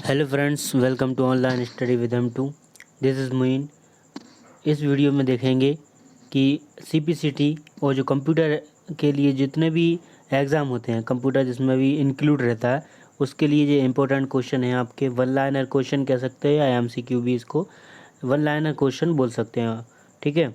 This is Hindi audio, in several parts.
Hello friends, welcome to online study with M2। This is Muin. इस वीडियो में देखेंगे कि CPCT और जो कंप्यूटर के लिए जितने भी एग्ज़ाम होते हैं, कंप्यूटर जिसमें भी इंक्लूड रहता है, उसके लिए जो इम्पोर्टेंट क्वेश्चन हैं आपके वन लाइनर क्वेश्चन कह सकते हैं या MCQ भी इसको वन लाइनर क्वेश्चन बोल सकते हैं। ठीक है,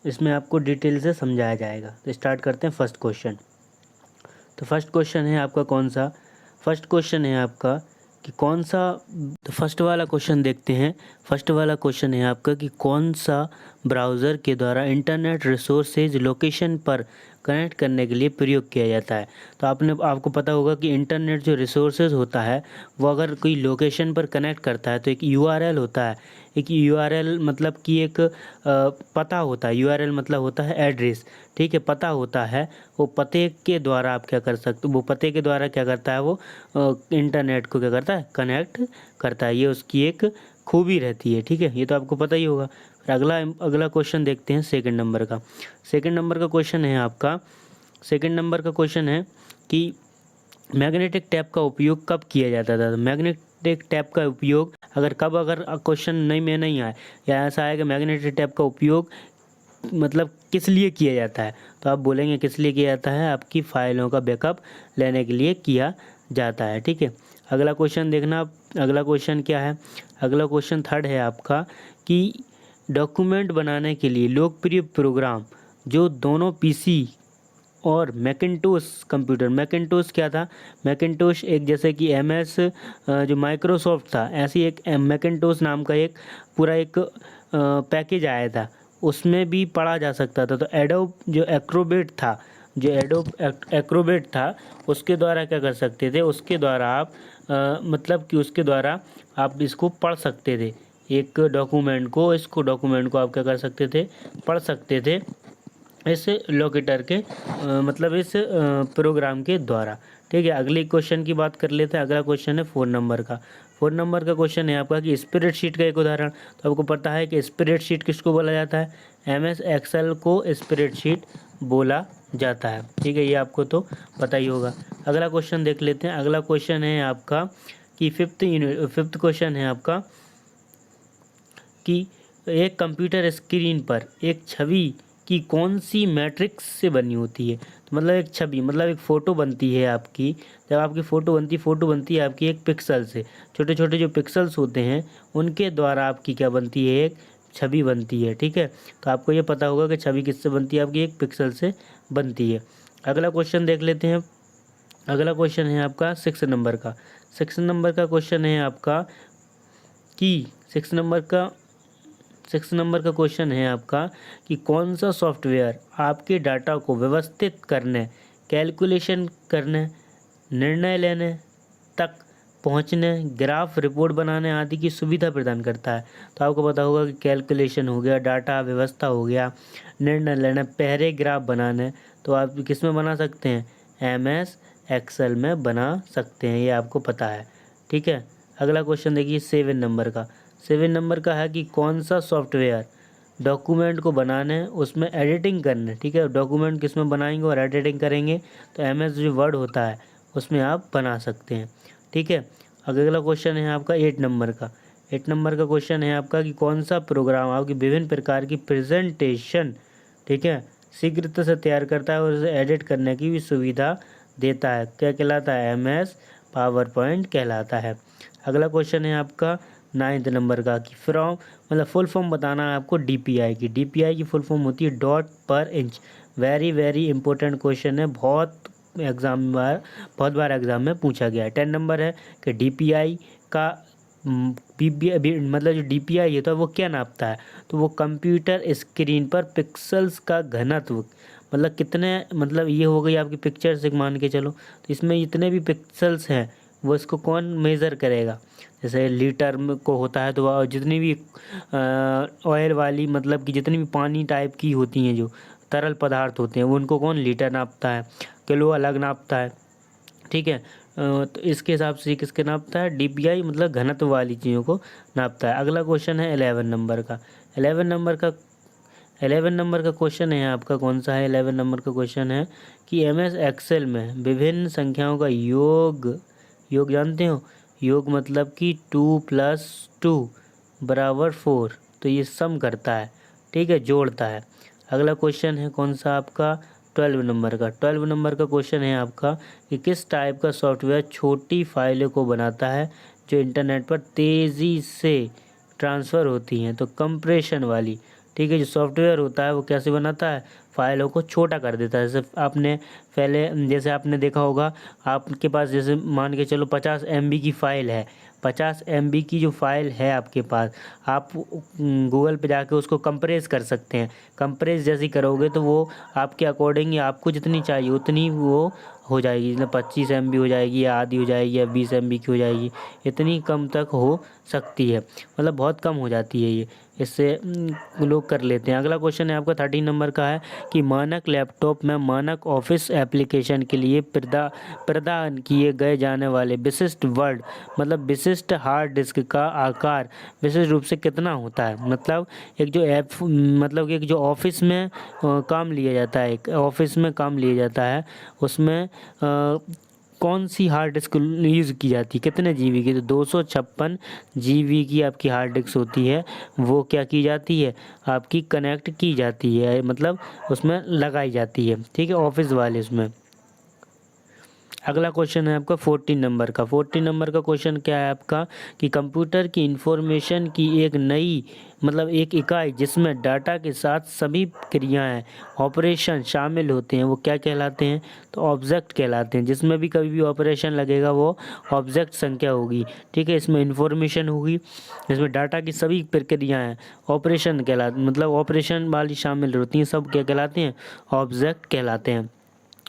इसमें आपको डिटेल से समझाया जाएगा। तो स्टार्ट करते हैं फर्स्ट क्वेश्चन। तो फर्स्ट क्वेश्चन है आपका कौन सा? फर्स्ट क्वेश्चन है आपका कि कौन सा। तो फर्स्ट वाला क्वेश्चन देखते हैं। फर्स्ट वाला क्वेश्चन है आपका कि कौन सा ब्राउज़र के द्वारा इंटरनेट रिसोर्सेज लोकेशन पर कनेक्ट करने के लिए प्रयोग किया जाता है। तो आपको पता होगा कि इंटरनेट जो रिसोर्सेज होता है वो अगर कोई लोकेशन पर कनेक्ट करता है तो एक URL होता है। एक URL मतलब कि एक पता होता है। URL मतलब होता है एड्रेस। ठीक है, पता होता है। वो पते के द्वारा आप क्या कर सकते हो, वो पते के द्वारा क्या करता है, वो इंटरनेट को क्या करता है, कनेक्ट करता है। ये उसकी एक खूबी रहती है। ठीक है, ये तो आपको पता ही होगा। फिर अगला क्वेश्चन देखते हैं सेकंड नंबर का। सेकंड नंबर का क्वेश्चन है आपका, सेकंड नंबर का क्वेश्चन है कि मैग्नेटिक टैप का उपयोग कब किया जाता था? मैग्नेटिक टैप का उपयोग अगर क्वेश्चन नहीं आए या ऐसा है कि मैग्नेटिक टैप का उपयोग मतलब किस लिए किया जाता है, तो आप बोलेंगे किस लिए किया जाता है, आपकी फ़ाइलों का बैकअप लेने के लिए किया जाता है। ठीक है, अगला क्वेश्चन देखना। अगला क्वेश्चन क्या है? अगला क्वेश्चन थर्ड है आपका कि डॉक्यूमेंट बनाने के लिए लोकप्रिय प्रोग्राम जो दोनों PC और मैकिन्टोश कंप्यूटर। मैकिन्टोश क्या था? मैकिन्टोश एक जैसे कि MS जो माइक्रोसॉफ्ट था, ऐसी एक मैकिन्टोश नाम का एक पूरा एक पैकेज आया था, उसमें भी पढ़ा जा सकता था। तो एडोब जो एक्रोबेट था, उसके द्वारा क्या कर सकते थे, उसके द्वारा आप मतलब कि उसके द्वारा आप इसको पढ़ सकते थे। एक डॉक्यूमेंट को आप क्या कर सकते थे, पढ़ सकते थे इस लोकेटर के मतलब इस प्रोग्राम के द्वारा। ठीक है, अगले क्वेश्चन की बात कर लेते हैं। अगला क्वेश्चन है 4 नंबर का। 4 नंबर का क्वेश्चन है आपका कि स्प्रेडशीट का एक उदाहरण। तो आपको पता है कि स्प्रेडशीट किसको बोला जाता है? MS एक्सेल को स्प्रेडशीट बोला जाता है। ठीक है, ये आपको तो पता ही होगा। अगला क्वेश्चन देख लेते हैं। अगला क्वेश्चन है आपका कि फिफ्थ क्वेश्चन है आपका कि एक कंप्यूटर स्क्रीन पर एक छवि की कौन सी मैट्रिक्स से बनी होती है? तो मतलब एक छवि मतलब एक फ़ोटो बनती है आपकी। जब आपकी फ़ोटो बनती है आपकी एक पिक्सल से। छोटे छोटे जो पिक्सल्स होते हैं उनके द्वारा आपकी क्या बनती है, एक छवि बनती है। ठीक है, तो आपको ये पता होगा कि छवि किससे बनती है, आपकी एक पिक्सल से बनती है। अगला क्वेश्चन देख लेते हैं। अगला क्वेश्चन है आपका 6 नंबर का। 6 नंबर का क्वेश्चन है आपका कि 6 नंबर का क्वेश्चन है आपका कि कौन सा सॉफ्टवेयर आपके डाटा को व्यवस्थित करने, कैलकुलेशन करने, निर्णय लेने तक पहुंचने, ग्राफ रिपोर्ट बनाने आदि की सुविधा प्रदान करता है? तो आपको पता होगा कि कैलकुलेशन हो गया, डाटा व्यवस्था हो गया, निर्णय लेना, पैराग्राफ बनाने, तो आप किस में बना सकते हैं? MS एक्सेल में बना सकते हैं, ये आपको पता है। ठीक है, अगला क्वेश्चन देखिए 7 नंबर का। 7 नंबर का है कि कौन सा सॉफ्टवेयर डॉक्यूमेंट को बनाने, उसमें एडिटिंग करने। ठीक है, डॉक्यूमेंट किस में बनाएंगे और एडिटिंग करेंगे, तो MS जो वर्ड होता है उसमें आप बना सकते हैं। ठीक है, अगला क्वेश्चन है आपका 8 नंबर का। 8 नंबर का क्वेश्चन है आपका कि कौन सा प्रोग्राम आपकी विभिन्न प्रकार की प्रेजेंटेशन, ठीक है, शीघ्रता से तैयार करता है और उसे एडिट करने की भी सुविधा देता है? क्या कहलाता है? MS पावर पॉइंट कहलाता है। अगला क्वेश्चन है आपका 9 नंबर का कि फ्रॉम मतलब फुल फॉर्म बताना है आपको DPI की। DPI की फुल फॉर्म होती है डॉट पर inch. Very very important question है, बहुत बार एग्जाम में पूछा गया है। 10 नंबर है कि DPI का मतलब जो DPI है तो वो क्या नापता है? तो वो कंप्यूटर स्क्रीन पर पिक्सल्स का घनत्व, मतलब कितने, मतलब ये हो गई आपकी पिक्चर से मान के चलो, तो इसमें जितने भी पिक्सल्स हैं वो इसको कौन मेज़र करेगा? जैसे लीटर में को होता है, तो वह जितनी भी ऑयल वाली मतलब कि जितनी भी पानी टाइप की होती हैं, जो तरल पदार्थ होते हैं, वो उनको कौन लीटर नापता है, किलो अलग नापता है। ठीक है, तो इसके हिसाब से किसके नापता है? DPI मतलब घनत्व वाली चीज़ों को नापता है। अगला क्वेश्चन है 11 नंबर का। 11 नंबर का क्वेश्चन है आपका कौन सा है? 11 नंबर का क्वेश्चन है कि MS एक्सेल में विभिन्न संख्याओं का योग जानते हो? योग मतलब कि 2 + 2 = 4, तो ये सम करता है, ठीक है, जोड़ता है। अगला क्वेश्चन है कौन सा आपका 12 नंबर का। 12 नंबर का क्वेश्चन है आपका कि किस टाइप का सॉफ्टवेयर छोटी फाइलों को बनाता है जो इंटरनेट पर तेज़ी से ट्रांसफ़र होती हैं। तो कंप्रेशन वाली, ठीक है, जो सॉफ्टवेयर होता है वो कैसे बनाता है, फाइलों को छोटा कर देता है। जैसे आपने देखा होगा, आपके पास जैसे मान के चलो 50 MB की फ़ाइल है, 50 MB की जो फ़ाइल है आपके पास, आप गूगल पे जाके उसको कंप्रेस कर सकते हैं। कंप्रेस जैसे ही करोगे तो वो आपके अकॉर्डिंग या आपको जितनी चाहिए उतनी वो हो जाएगी, मतलब 25 MB हो जाएगी या आधी हो जाएगी या 20 MB की हो जाएगी, इतनी कम तक हो सकती है, मतलब बहुत कम हो जाती है ये, इससे लोग कर लेते हैं। अगला क्वेश्चन है आपका 13 नंबर का है कि मानक लैपटॉप में मानक ऑफिस एप्लीकेशन के लिए प्रदान किए गए जाने वाले विशिष्ट वर्ड मतलब विशिष्ट हार्ड डिस्क का आकार विशेष रूप से कितना होता है। मतलब एक जो ऐप मतलब कि एक जो ऑफिस में काम लिया जाता है, एक ऑफिस में काम लिया जाता है, उसमें कौन सी हार्ड डिस्क यूज़ की जाती है, कितने GB की, तो 256 GB की आपकी हार्ड डिस्क होती है, वो क्या की जाती है, आपकी कनेक्ट की जाती है, मतलब उसमें लगाई जाती है, ठीक है, ऑफिस वाले उसमें। अगला क्वेश्चन है आपका 14 नंबर का। 14 नंबर का क्वेश्चन क्या है आपका कि कंप्यूटर की इंफॉर्मेशन की एक नई मतलब एक इकाई जिसमें डाटा के साथ सभी क्रियाएं ऑपरेशन शामिल होते हैं वो क्या कहलाते हैं, तो ऑब्जेक्ट कहलाते हैं। जिसमें भी कभी भी ऑपरेशन लगेगा वो ऑब्जेक्ट संख्या होगी, ठीक है, इसमें इंफॉर्मेशन होगी, इसमें डाटा की सभी प्रक्रियाएं ऑपरेशन कहलाती मतलब ऑपरेशन वाली शामिल होती हैं, सब क्या कहलाते हैं, ऑब्जेक्ट कहलाते हैं।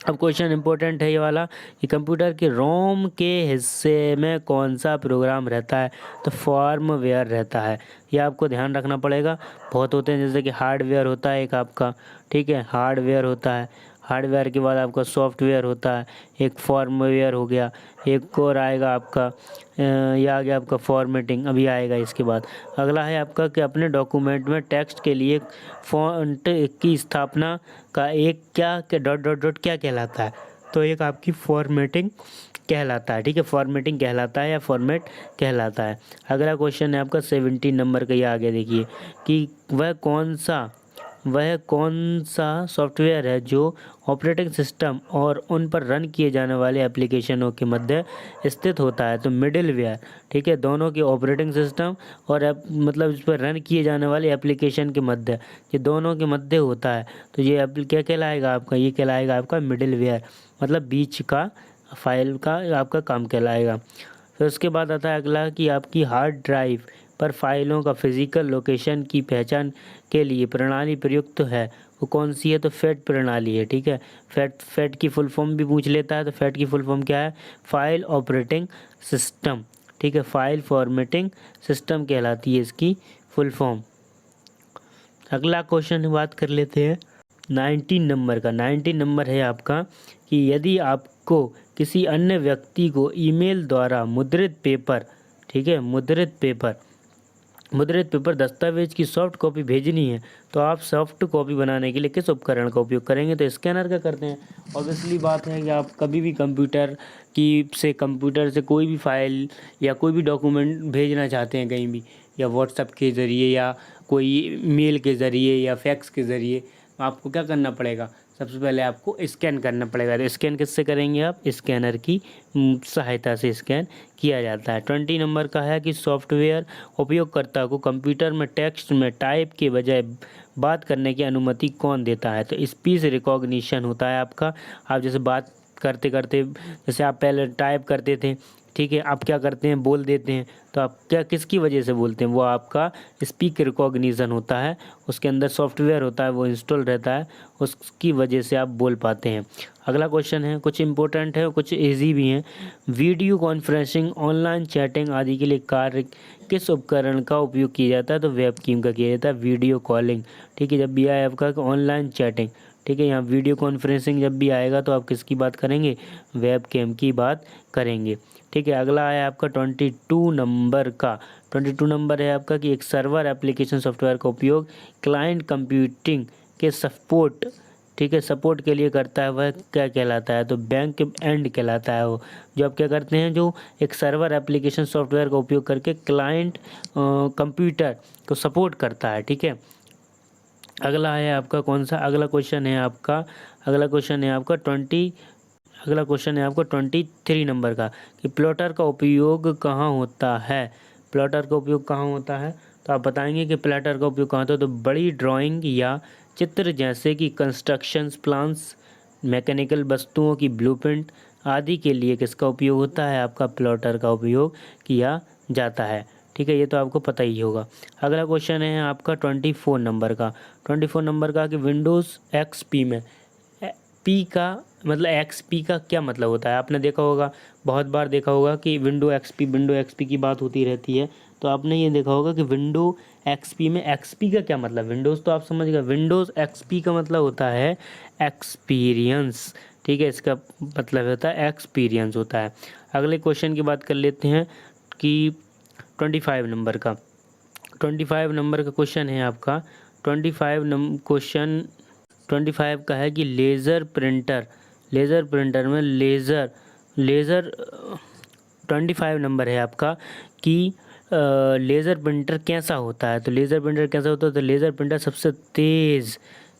अब क्वेश्चन इंपॉर्टेंट है ये वाला कि कंप्यूटर के रोम के हिस्से में कौन सा प्रोग्राम रहता है, तो फॉर्मवेयर रहता है। ये आपको ध्यान रखना पड़ेगा, बहुत होते हैं, जैसे कि हार्डवेयर होता है एक आपका, ठीक है, हार्डवेयर होता है, हार्डवेयर के बाद आपका सॉफ्टवेयर होता है, एक फॉर्मवेयर हो गया, एक और आएगा आपका ये आ गया आपका फॉर्मेटिंग, अभी आएगा इसके बाद। अगला है आपका कि अपने डॉक्यूमेंट में टेक्स्ट के लिए फॉन्ट की स्थापना का एक क्या डॉट डॉट डॉट क्या कहलाता है, तो एक आपकी फॉर्मेटिंग कहलाता है, ठीक है, फॉर्मेटिंग कहलाता है या फॉर्मेट कहलाता है। अगला क्वेश्चन है आपका 17 नंबर का, ये आगे देखिए कि वह कौन सा सॉफ्टवेयर है जो ऑपरेटिंग सिस्टम और उन पर रन किए जाने वाले एप्लीकेशनों के मध्य स्थित होता है, तो मिडिलवेयर, ठीक है, दोनों के ऑपरेटिंग सिस्टम और मतलब इस पर रन किए जाने वाले एप्लीकेशन के मध्य, ये दोनों के मध्य होता है, तो ये क्या कहलाएगा आपका, ये कहलाएगा आपका मिडिलवेयर, मतलब बीच का फाइल का आपका काम कहलाएगा। फिर उसके बाद आता है अगला कि आपकी हार्ड ड्राइव पर फाइलों का फिजिकल लोकेशन की पहचान के लिए प्रणाली प्रयुक्त है, वो कौन सी है, तो फैट प्रणाली है, ठीक है। फैट की फुल फॉर्म भी पूछ लेता है, तो फैट की फुल फॉर्म क्या है, फाइल ऑपरेटिंग सिस्टम, ठीक है, फाइल फॉर्मेटिंग सिस्टम कहलाती है इसकी फुल फॉर्म। अगला क्वेश्चन बात कर लेते हैं 19 नंबर का। 19 नंबर है आपका कि यदि आपको किसी अन्य व्यक्ति को ईमेल द्वारा मुद्रित पेपर, ठीक है, मुद्रित पेपर दस्तावेज की सॉफ्ट कॉपी भेजनी है, तो आप सॉफ्ट कॉपी बनाने के लिए किस उपकरण का उपयोग करेंगे, तो स्कैनर का करते हैं। ऑब्वियसली बात है कि आप कभी भी कंप्यूटर से कोई भी फाइल या कोई भी डॉक्यूमेंट भेजना चाहते हैं कहीं भी, या व्हाट्सएप के ज़रिए या कोई मेल के ज़रिए या फैक्स के ज़रिए, आपको क्या करना पड़ेगा, सबसे पहले आपको स्कैन करना पड़ेगा। तो स्कैन किससे करेंगे आप, स्कैनर की सहायता से स्कैन किया जाता है। 20 नंबर का है कि सॉफ्टवेयर उपयोगकर्ता को कंप्यूटर में टेक्स्ट में टाइप के बजाय बात करने की अनुमति कौन देता है, तो स्पीच रिकॉग्निशन होता है आपका। आप जैसे बात करते करते, जैसे आप पहले टाइप करते थे, ठीक है, आप क्या करते हैं, बोल देते हैं, तो आप क्या किसकी वजह से बोलते हैं, वो आपका स्पीक रिकॉग्निशन होता है, उसके अंदर सॉफ्टवेयर होता है, वो इंस्टॉल रहता है, उसकी वजह से आप बोल पाते हैं। अगला क्वेश्चन है, कुछ इंपॉर्टेंट है कुछ इजी भी हैं। वीडियो कॉन्फ्रेंसिंग, ऑनलाइन चैटिंग आदि के लिए कार्य किस उपकरण का उपयोग किया जाता है, तो वेबकैम का किया जाता है। वीडियो कॉलिंग, ठीक है, जब भी आए आपका ऑनलाइन चैटिंग, ठीक है, यहाँ वीडियो कॉन्फ्रेंसिंग जब भी आएगा तो आप किसकी बात करेंगे, वेबकैम की बात करेंगे, ठीक है। अगला है आपका 22 नंबर का। 22 नंबर है आपका कि एक सर्वर एप्लीकेशन सॉफ्टवेयर का उपयोग क्लाइंट कंप्यूटिंग के सपोर्ट, ठीक है, सपोर्ट के लिए करता है, वह क्या कहलाता है? तो बैक एंड कहलाता है वो। जो आप क्या करते हैं, जो एक सर्वर एप्लीकेशन सॉफ्टवेयर का उपयोग करके क्लाइंट कंप्यूटर को सपोर्ट करता है। ठीक है, अगला है आपका कौन सा? अगला क्वेश्चन है आपका 23 नंबर का, कि प्लॉटर का उपयोग कहाँ होता है? प्लॉटर का उपयोग कहाँ होता है? तो आप बताएंगे कि प्लॉटर का उपयोग कहाँ होता है। तो बड़ी ड्राइंग या चित्र जैसे कि कंस्ट्रक्शंस प्लान्स, मैकेनिकल वस्तुओं की ब्लूप्रिंट आदि के लिए किसका उपयोग होता है? आपका प्लॉटर का उपयोग किया जाता है। ठीक है, ये तो आपको पता ही होगा। अगला क्वेश्चन है आपका 24 नंबर का कि विंडोज़ एक्सपी में पी का मतलब एक्सपी का क्या मतलब होता है? आपने देखा होगा, बहुत बार देखा होगा कि विंडो एक्सपी की बात होती रहती है। तो आपने ये देखा होगा कि विंडो एक्सपी में एक्सपी का क्या मतलब? विंडोज़ तो आप समझ गए, विंडोज़ एक्सपी का मतलब होता है एक्सपीरियंस। ठीक है, इसका मतलब होता है एक्सपीरियंस होता है। अगले क्वेश्चन की बात कर लेते हैं कि 25 नंबर का क्वेश्चन है आपका। 25 का है कि लेज़र प्रिंटर में लेज़र 25 नंबर है आपका कि लेज़र प्रिंटर कैसा होता है? तो लेज़र प्रिंटर कैसा होता है? तो लेज़र प्रिंटर सबसे तेज़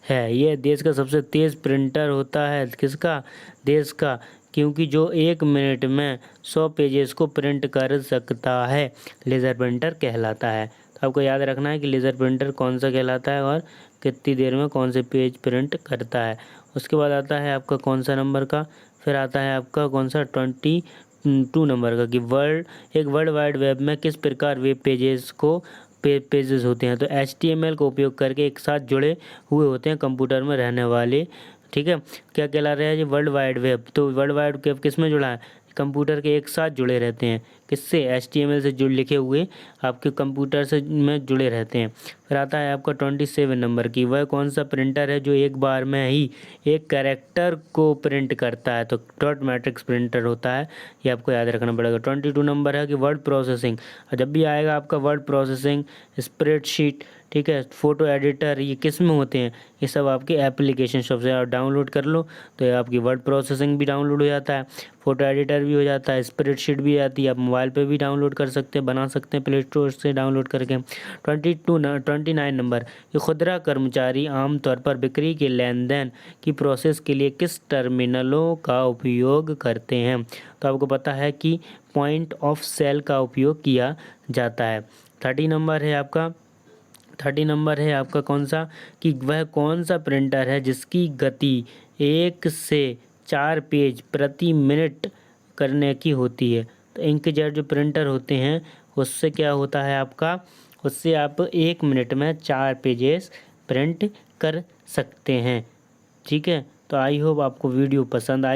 है, ये देश का सबसे तेज़ प्रिंटर होता है। किसका? देश का, क्योंकि जो 1 मिनट में 100 पेजेस को प्रिंट कर सकता है, लेज़र प्रिंटर कहलाता है। तो आपको याद रखना है कि लेज़र प्रिंटर कौन सा कहलाता है और कितनी देर में कौन से पेज प्रिंट करता है। उसके बाद आता है आपका कौन सा नंबर का? फिर आता है आपका कौन सा 22 नंबर का, कि वर्ल्ड वाइड वेब में किस प्रकार वेब पेजेस होते हैं? तो HTML का उपयोग करके एक साथ जुड़े हुए होते हैं कंप्यूटर में रहने वाले। ठीक है, क्या कहला रहा है ये? World wide web. तो वर्ल्ड वाइड वेब किस में जुड़ा है? कंप्यूटर के एक साथ जुड़े रहते हैं। किससे? HTML से जुड़ लिखे हुए आपके कंप्यूटर से में जुड़े रहते हैं। फिर आता है आपका 27 नंबर की, वह कौन सा प्रिंटर है जो एक बार में ही एक कैरेक्टर को प्रिंट करता है? तो डॉट मैट्रिक्स प्रिंटर होता है, ये आपको याद रखना पड़ेगा। 22 नंबर है कि वर्ड प्रोसेसिंग। जब भी आएगा आपका वर्ड प्रोसेसिंग, स्प्रेडशीट, ठीक है, फ़ोटो एडिटर, ये किस में होते हैं? ये सब आपके एप्लीकेशन शॉप से आप डाउनलोड कर लो तो ये आपकी वर्ड प्रोसेसिंग भी डाउनलोड हो जाता है, फ़ोटो एडिटर भी हो जाता है, स्प्रेडशीट भी आती है, आप मोबाइल पे भी डाउनलोड कर सकते हैं, बना सकते हैं प्ले स्टोर से डाउनलोड करके। 29 नंबर, ये खुदरा कर्मचारी आमतौर पर बिक्री के लेन देन की प्रोसेस के लिए किस टर्मिनलों का उपयोग करते हैं? तो आपको पता है कि पॉइंट ऑफ सेल का उपयोग किया जाता है। 30 नंबर है आपका कौन सा? कि वह कौन सा प्रिंटर है जिसकी गति 1 से 4 पेज प्रति मिनट करने की होती है? तो इंकजेट जो प्रिंटर होते हैं उससे क्या होता है आपका? उससे आप 1 मिनट में 4 पेजेस प्रिंट कर सकते हैं। ठीक है, तो आई होप आपको वीडियो पसंद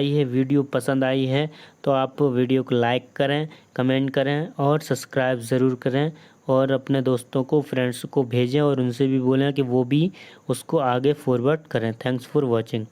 आई है तो आप वीडियो को लाइक करें, कमेंट करें और सब्सक्राइब ज़रूर करें, और अपने दोस्तों को, फ्रेंड्स को भेजें और उनसे भी बोलें कि वो भी उसको आगे फॉरवर्ड करें। Thanks for watching.